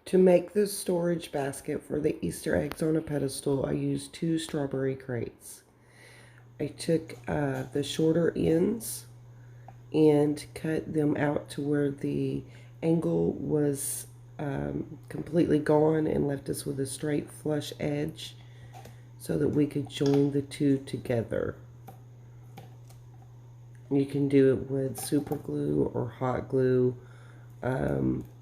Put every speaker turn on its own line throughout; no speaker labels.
To make the storage basket for the Easter eggs on a pedestal, I used 2 strawberry crates. I took the shorter ends and cut them out to where the angle was completely gone and left us with a straight flush edge so that we could join the two together. You can do it with super glue or hot glue.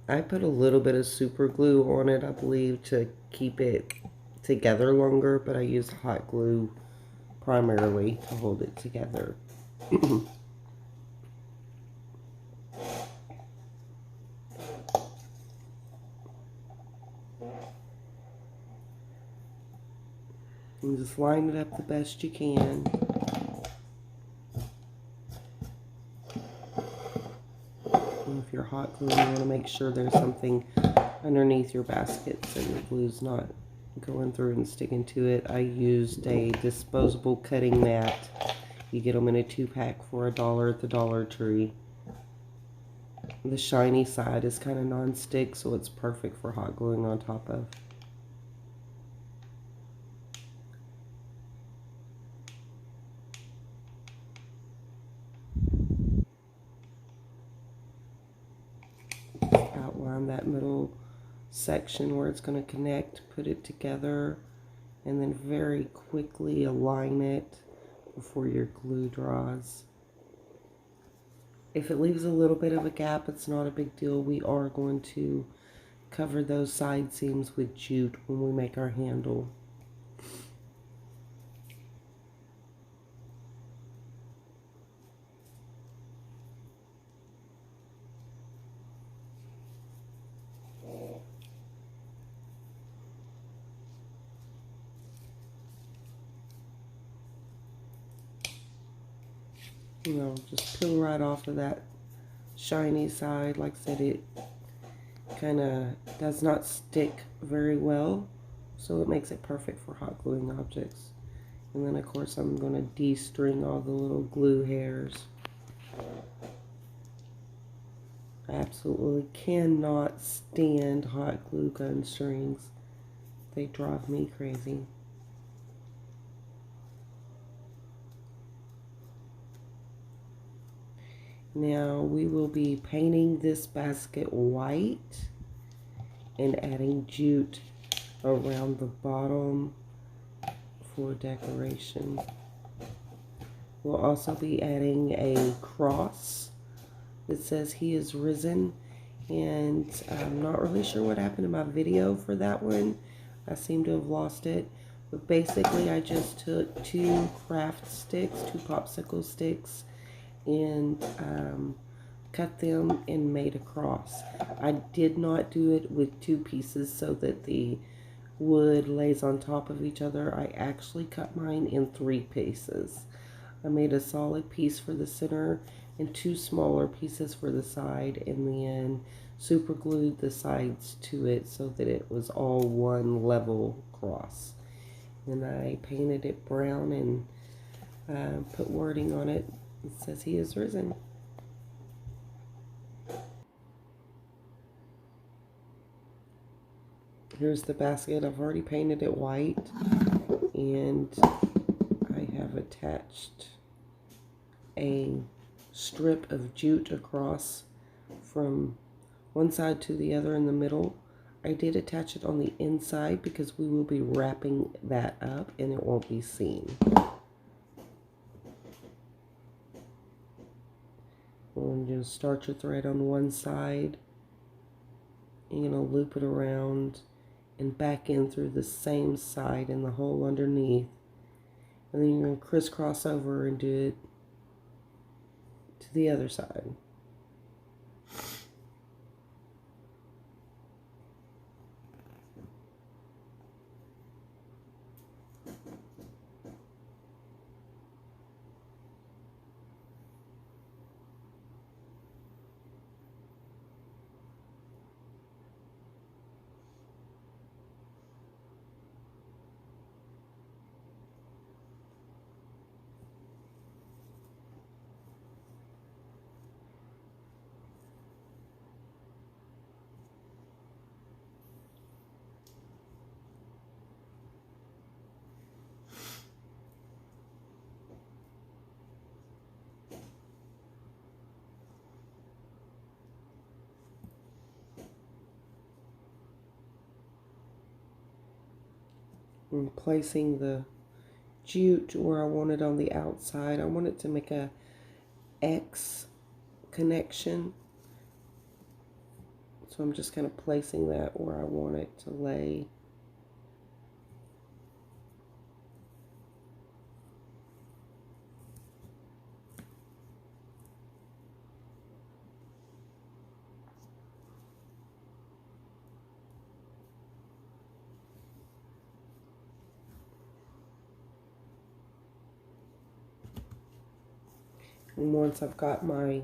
I put a little bit of super glue on it, I believe, to keep it together longer, but I used hot glue primarily to hold it together. And just line it up the best you can. And if you're hot gluing, you want to make sure there's something underneath your baskets and the glue's not going through and sticking to it. I used a disposable cutting mat. You get them in a 2-pack for $1 at the Dollar Tree. The shiny side is kind of non-stick, so it's perfect for hot gluing on top of. Outline that middle section where it's going to connect, put it together, and then very quickly align it before your glue dries. If it leaves a little bit of a gap, it's not a big deal. We are going to cover those side seams with jute when we make our handle. You know, just peel right off of that shiny side. Like I said, it kind of does not stick very well, so it makes it perfect for hot gluing objects. And then of course I'm going to de-string all the little glue hairs. I absolutely cannot stand hot glue gun strings. They drive me crazy. Now we will be painting this basket white and adding jute around the bottom for decoration. We'll also be adding a cross that says "He is risen," and I'm not really sure what happened to my video for that one. I seem to have lost it, but basically I just took 2 craft sticks, 2 popsicle sticks, and cut them and made a cross. I did not do it with 2 pieces so that the wood lays on top of each other. I actually cut mine in 3 pieces. I made a solid piece for the center and 2 smaller pieces for the side, and then super glued the sides to it so that it was all one level cross. And I painted it brown and put wording on it. It says "He is risen." Here's the basket. I've already painted it white, and I have attached a strip of jute across from one side to the other in the middle. I did attach it on the inside because we will be wrapping that up and it won't be seen. And just start your thread on one side. You're going to loop it around and back in through the same side in the hole underneath. And then you're going to crisscross over and do it to the other side. I'm placing the jute where I want it on the outside. I want it to make a X connection. So I'm just kind of placing that where I want it to lay. And once I've got my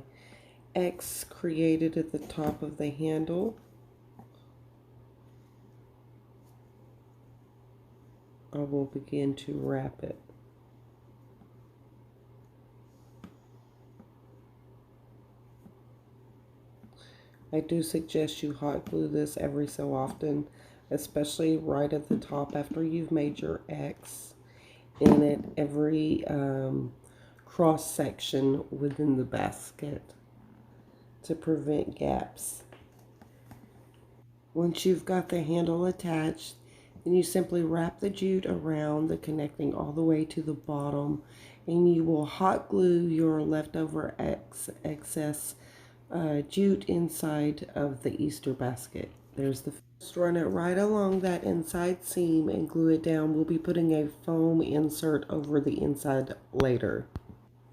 X created at the top of the handle, I will begin to wrap it. I do suggest you hot glue this every so often, especially right at the top after you've made your X, and at every cross section within the basket to prevent gaps. Once you've got the handle attached, then you simply wrap the jute around the connecting all the way to the bottom, and you will hot glue your leftover excess jute inside of the Easter basket. There's the first. Run it right along that inside seam and glue it down. We'll be putting a foam insert over the inside later.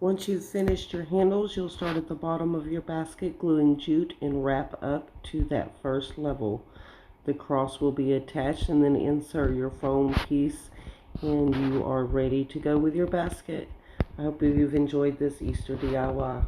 Once you've finished your handles, you'll start at the bottom of your basket gluing jute and wrap up to that first level. The cross will be attached, and then insert your foam piece, and you are ready to go with your basket. I hope you've enjoyed this Easter DIY.